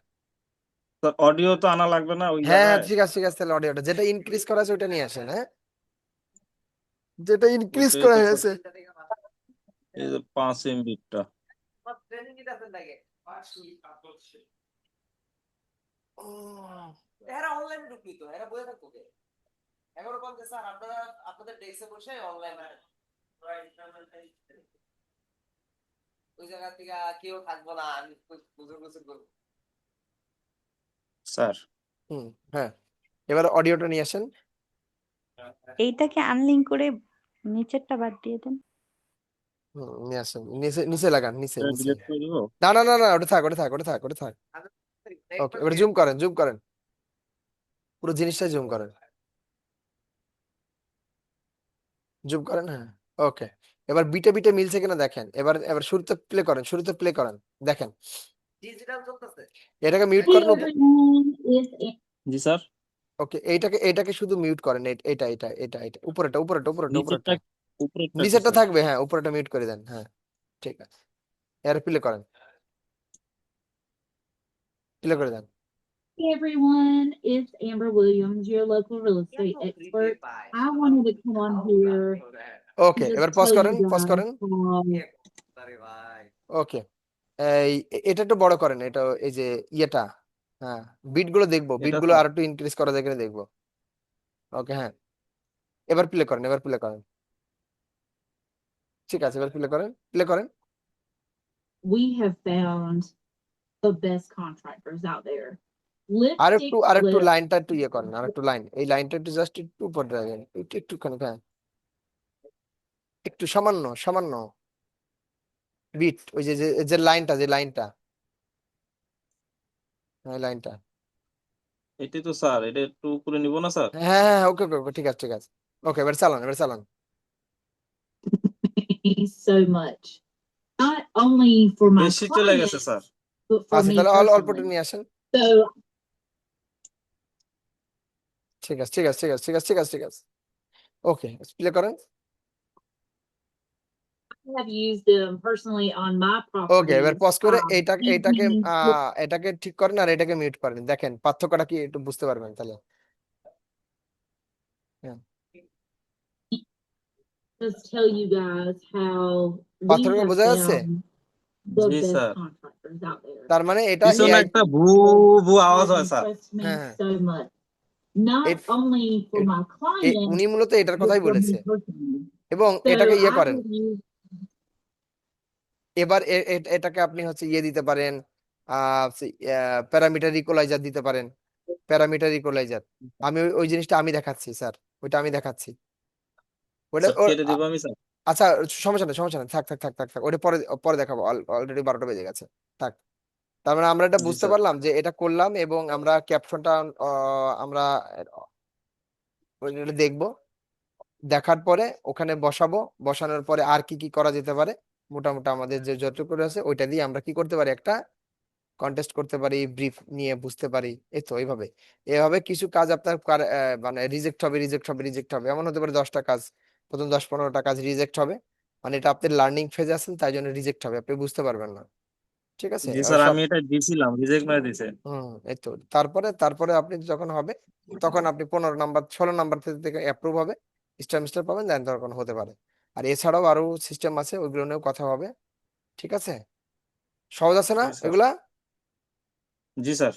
Speaker 4: স্যার অডিও তো আনা লাগবে না ওই
Speaker 1: হ্যাঁ হ্যাঁ,
Speaker 4: জায়গায়?
Speaker 1: ঠিক আছে, তাহলে অডিওটা যেটা ইনক্রিজ করা আছে ওটা নিয়ে আসেন, হ্যাঁ, যেটা ইনক্রিজ
Speaker 4: ওটাই
Speaker 1: করা
Speaker 4: তো স্যার,
Speaker 1: হয়েছে।
Speaker 4: এই যে 5 MB টা।
Speaker 1: এরা অনলাইনে ঢুকলি তো, এরা বসে থাকতো কে? 11:50 স্যার, আপনারা আপনাদের ডেস্কে বসে অনলাইনে ওই জায়গা থেকে কেউ থাকবো না, আমি বুঝুর করবো।
Speaker 4: স্যার
Speaker 1: হ্যাঁ, এবার অডিওটা নিয়ে আসেন।
Speaker 7: এইটাকে আনলিঙ্ক করে নিচেরটা বাদ দিয়ে দেন।
Speaker 1: নিয়ে আসেন, নিচে নিচে লাগান, নিচে নিচে।
Speaker 4: ডিলিট করে দিব।
Speaker 1: না, ওটা থাক। ওকে, এবার জুম করেন, পুরো জিনিসটা জুম করেন, হ্যাঁ। ওকে, এবার বিটে বিটে মিলছে কিনা দেখেন, এবার এবার শুরুতে প্লে করেন, দেখেন এটাকে মিউট
Speaker 5: Hey
Speaker 1: করেন।
Speaker 5: everyone, it's
Speaker 4: জি স্যার।
Speaker 1: ওকে, এইটাকে শুধু মিউট করেন, এটা উপরেরটা।
Speaker 4: নিচেরটা উপরেরটা কি
Speaker 1: নিচেরটা
Speaker 4: স্যার?
Speaker 1: থাকবে, হ্যাঁ, উপরেরটা মিউট করে দেন, হ্যাঁ, ঠিক আছে। এর প্লে করে দেন।
Speaker 5: Hey everyone, it's Amber Williams, your local real estate expert. I wanted to come on here
Speaker 1: okay,
Speaker 5: and
Speaker 1: এবার
Speaker 5: just tell you
Speaker 1: pause
Speaker 5: guys
Speaker 1: করেন।
Speaker 5: how
Speaker 1: ওকে, এটা একটু বড় করেন, এটা এই যে ইয়েটা, হ্যাঁ, বিট গুলো দেখবো,
Speaker 4: এটা
Speaker 1: আর একটু ইনক্রিজ করা যায় কিনা দেখবো। ওকে, হ্যাঁ, এবার প্লে করেন, ঠিক আছে, এবার প্লে করেন।
Speaker 5: we have found the best contractors out there.
Speaker 1: R
Speaker 5: Lipstick
Speaker 1: একটু
Speaker 5: lip.
Speaker 1: লাইনটা একটু ইয়ে করেন, এই লাইনটা একটু জাস্ট একটু উপর রাখেন, একটুখানি, হ্যাঁ, একটু সামান্য বিট, ওই যে লাইনটা, হ্যাঁ, লাইনটা।
Speaker 4: এটাই তো স্যার, এটা একটু উপরে নিব না স্যার?
Speaker 1: হ্যাঁ হ্যাঁ, ওকে, ঠিক আছে। ওকে, এবার চালান।
Speaker 5: So much. Not only for my
Speaker 4: বেশি চলে গেছে
Speaker 5: clients,
Speaker 4: স্যার।
Speaker 5: but for
Speaker 1: আচ্ছা,
Speaker 5: me
Speaker 1: তাহলে অল্পটা
Speaker 5: personally.
Speaker 1: নিয়ে আসেন।
Speaker 5: So
Speaker 1: ঠিক আছে। ওকে, প্লে করেন।
Speaker 5: I have used them personally on my
Speaker 1: ওকে, এবার
Speaker 5: properties.
Speaker 1: পজ করে
Speaker 5: Evenings with
Speaker 1: এটাকে ঠিক করেন আর এটাকে মিউট করেন, দেখেন পার্থক্যটা কি একটু বুঝতে পারবেন তাহলে। হ্যাঁ,
Speaker 5: just tell you guys how we
Speaker 1: পার্থক্য
Speaker 5: have
Speaker 1: বোঝা যাচ্ছে?
Speaker 5: found the
Speaker 4: G
Speaker 5: best
Speaker 4: sir,
Speaker 5: contractors out there.
Speaker 1: তার মানে এটা
Speaker 4: পিছনে
Speaker 1: এআই,
Speaker 4: একটা ভু
Speaker 5: This
Speaker 4: ভু আওয়াজ
Speaker 5: has
Speaker 4: হয় স্যার।
Speaker 5: impressed me
Speaker 1: হ্যাঁ
Speaker 5: so much, not
Speaker 1: A-
Speaker 5: only for
Speaker 1: A-
Speaker 5: my clients,
Speaker 1: উনি মূলত এটার
Speaker 5: but
Speaker 1: কথাই
Speaker 5: for me
Speaker 1: বলেছে।
Speaker 5: personally.
Speaker 1: এবং
Speaker 5: So
Speaker 1: এটাকে ইয়ে
Speaker 5: I
Speaker 1: করেন,
Speaker 5: will use
Speaker 1: এবার এটাকে আপনি হচ্ছে ইয়ে দিতে পারেন, প্যারামিটার ইকুয়ালাইজার দিতে পারেন, প্যারামিটার ইকুয়ালাইজার। আমি ওই জিনিসটা আমি দেখাচ্ছি স্যার, ওইটা আমি দেখাচ্ছি। ওটা
Speaker 4: স্যার কেটে দিব আমি স্যার।
Speaker 1: আচ্ছা, সমস্যা নেই, সমস্যা নেই, থাক থাক থাক থাক থাক, ওটা পরে পরে দেখাবো, অলরেডি 12টা বেজে গেছে, থাক। তার মানে আমরা এটা
Speaker 4: জি
Speaker 1: বুঝতে
Speaker 4: স্যার।
Speaker 1: পারলাম যে এটা করলাম এবং আমরা ক্যাপশনটা আমরা ওইটা দেখবো, দেখার পরে ওখানে বসাবো, বসানোর পরে আর কি কি করা যেতে পারে মোটামুটি আমাদের যে যতটুকু আছে ওইটা দিয়ে আমরা কি করতে পারি, একটা কন্টেস্ট করতে পারি, ব্রিফ নিয়ে বুঝতে পারি। এই তো এইভাবে এভাবে কিছু কাজ আপনার মানে রিজেক্ট হবে, রিজেক্ট হবে, রিজেক্ট হবে, এমন হতে পারে 10টা কাজ, প্রথম 10-15টা কাজ রিজেক্ট হবে, মানে এটা আপনি লার্নিং ফেজে আছেন তাই জন্য রিজেক্ট হবে, আপনি বুঝতে পারবেন না। ঠিক আছে,
Speaker 4: জি
Speaker 1: আর
Speaker 4: স্যার,
Speaker 1: সব
Speaker 4: আমি এটা দিছিলাম, রিজেক্ট মেরে দিছে।
Speaker 1: এই তো তারপরে তারপরে আপনি যখন হবে তখন আপনি 15 নাম্বার 16 নাম্বার থেকে অ্যাপ্রুভ হবে, স্টার মিস্টার পাবেন, দেন তখন হতে পারে। আর এছাড়াও আরো সিস্টেম আছে, ওইগুলো নিয়েও কথা হবে। ঠিক আছে, সহজ আছে না
Speaker 4: জি স্যার।
Speaker 1: এগুলা?
Speaker 4: জি স্যার।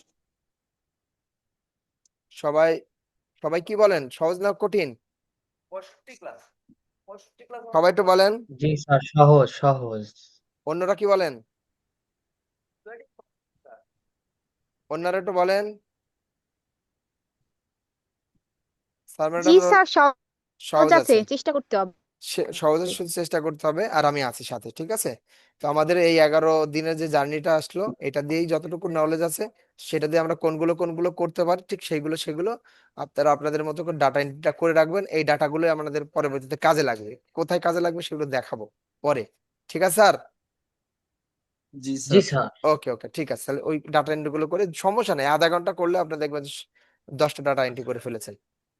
Speaker 1: সবাই সবাই কি বলেন, সহজ না কঠিন? সবাই একটু বলেন,
Speaker 2: জি স্যার, সহজ সহজ।
Speaker 1: অন্যরা কি বলেন, অন্যরা একটু বলেন। স্যার
Speaker 8: জি
Speaker 1: ম্যাডাম
Speaker 8: স্যার, সহজ
Speaker 1: সহজ
Speaker 8: আছে,
Speaker 1: আছে,
Speaker 8: চেষ্টা করতে হবে।
Speaker 1: সহজে শুধু চেষ্টা করতে হবে, আর আমি আছি সাথে। ঠিক আছে, তো আমাদের এই 11 দিনের যে জার্নিটা আসলো, এটা দিয়েই যতটুকু নলেজ আছে সেটা দিয়ে আমরা কোনগুলো কোনগুলো করতে পারি, ঠিক সেইগুলো সেগুলো আপনারা আপনাদের মতো করে ডাটা এন্ট্রিটা করে রাখবেন। এই ডাটাগুলো আমাদের পরবর্তীতে কাজে লাগবে, কোথায় কাজে লাগবে সেগুলো দেখাবো পরে। ঠিক আছে স্যার?
Speaker 4: জি
Speaker 2: জি
Speaker 4: স্যার।
Speaker 2: স্যার।
Speaker 1: ওকে ওকে, ঠিক আছে, তাহলে ওই ডাটা এন্ট্রি গুলো করে সমস্যা নেই, আধা ঘন্টা করলে আপনি দেখবেন যে 10টা ডাটা এন্ট্রি করে ফেলেছেন।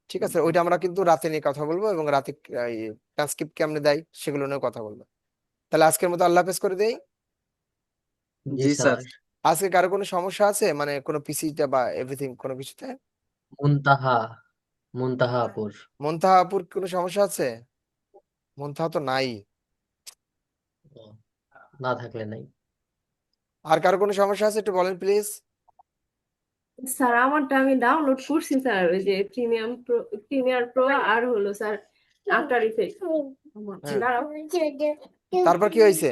Speaker 1: ঠিক আছে, ওইটা আমরা কিন্তু রাতে নিয়ে কথা বলবো, এবং রাতে ট্রান্সক্রিপ্ট কেমনে দেয় সেগুলো নিয়ে কথা বলবো। তাহলে আজকের মতো আল্লাহ হাফেজ করে দেই।
Speaker 2: জি
Speaker 4: জি স্যার।
Speaker 2: স্যার।
Speaker 1: আজকে কারো কোনো সমস্যা আছে, মানে কোনো পিসিটা বা এভরিথিং কোনো কিছুতে?
Speaker 2: মুনতাহা, মুনতাহাপুর।
Speaker 1: মন্তাহাপুর কোনো সমস্যা আছে? মন্তাহা তো নাই।
Speaker 2: ও, না থাকলে নাই।
Speaker 1: আর কারো কোনো সমস্যা আছে একটু বলেন প্লিজ।
Speaker 3: স্যার আমারটা আমি ডাউনলোড করছি স্যার, ওই যে প্রিমিয়ার প্রো আর হলো স্যার আফটার ইফেক্ট।
Speaker 1: হ্যাঁ, তারপর কি হয়েছে?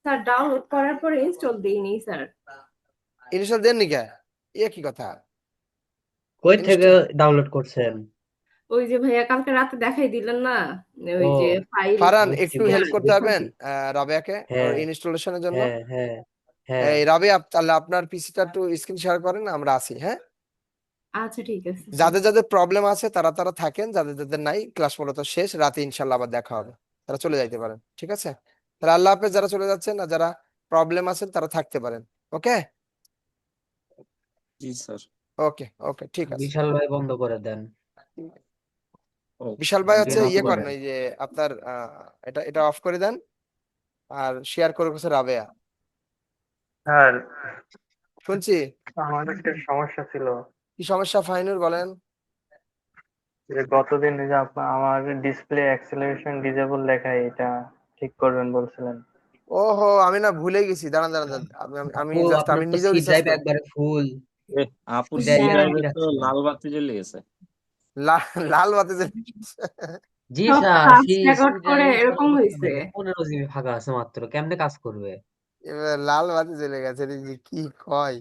Speaker 3: স্যার ডাউনলোড করার পরে ইনস্টল দিইনি স্যার।
Speaker 1: ইনস্টল দেননি কে? এ কি কথা?
Speaker 2: কই থেকে
Speaker 1: ইনস্টল
Speaker 2: ডাউনলোড করছেন?
Speaker 3: ওই যে ভাইয়া কালকে রাতে দেখাই দিলেন না, ওই
Speaker 2: ও,
Speaker 3: যে ফাইল
Speaker 1: ফারহান
Speaker 2: বুঝছি
Speaker 1: একটু হেল্প
Speaker 2: বুঝছি
Speaker 1: করতে পারবেন
Speaker 2: বুঝছি।
Speaker 1: রাবেয়াকে ওর
Speaker 2: হ্যাঁ
Speaker 1: ইনস্টলেশনের জন্য?
Speaker 2: হ্যাঁ হ্যাঁ হ্যাঁ।
Speaker 1: এই রাবেয়া, তাহলে আপনার পিসিটা একটু স্ক্রিন শেয়ার করেন, আমরা আছি। হ্যাঁ,
Speaker 3: আচ্ছা ঠিক আছে স্যার।
Speaker 1: যাদের যাদের প্রবলেম আছে তারা তারা থাকেন, যাদের যাদের নাই ক্লাস মূলত শেষ, রাতে ইনশাল্লাহ আবার দেখা হবে, তারা চলে যাইতে পারেন। ঠিক আছে, তাহলে আল্লাহ হাফেজ, যারা চলে যাচ্ছেন আর যারা প্রবলেম আছেন তারা থাকতে পারেন। ওকে
Speaker 4: জি স্যার।
Speaker 1: ওকে ওকে, ঠিক আছে।
Speaker 2: বিশাল ভাই বন্ধ করে দেন।
Speaker 4: ও,
Speaker 1: বিশাল ভাই
Speaker 2: জি
Speaker 1: হচ্ছে
Speaker 2: অফ
Speaker 1: ইয়ে করেন,
Speaker 2: করেন।
Speaker 1: ওই যে আপনার এটা এটা অফ করে দেন, আর শেয়ার করে হচ্ছে রাবেয়া।
Speaker 9: স্যার,
Speaker 1: শুনছি।
Speaker 9: আমার একটা সমস্যা ছিল
Speaker 1: কি সমস্যা ফাইনুর বলেন?
Speaker 9: যে গতদিন যে আমার ডিসপ্লে অ্যাক্সেলারেশন ডিসেবল দেখায়, এটা ঠিক করবেন বলছিলেন।
Speaker 1: ওহো, আমি না ভুলে গেছি, দাঁড়ান দাঁড়ান দাঁড়ান, আমি
Speaker 2: আপু,
Speaker 1: জাস্ট আমি
Speaker 2: আপনার তো
Speaker 1: নিজেও
Speaker 2: সি
Speaker 1: রিসার্চ
Speaker 2: ড্রাইভ
Speaker 1: করি।
Speaker 2: একবারে ফুল।
Speaker 4: এ, আপুর
Speaker 2: সি
Speaker 4: সি
Speaker 2: ড্রাইভে আর কি
Speaker 4: ড্রাইভে তো
Speaker 2: রাখছেন?
Speaker 4: লাল বাতি জ্বলে গেছে।
Speaker 1: লাল বাতি যে
Speaker 2: জি
Speaker 3: সব
Speaker 2: sir,
Speaker 3: task
Speaker 2: C C
Speaker 3: record করে
Speaker 2: ড্রাইভে
Speaker 3: এরকম হয়েছে।
Speaker 2: 15 জিবি ফাঁকা আছে মাত্র, কেমনে কাজ করবে?
Speaker 1: এবার লাল বাতি জ্বলে গেছে, এটা যে কি কয়!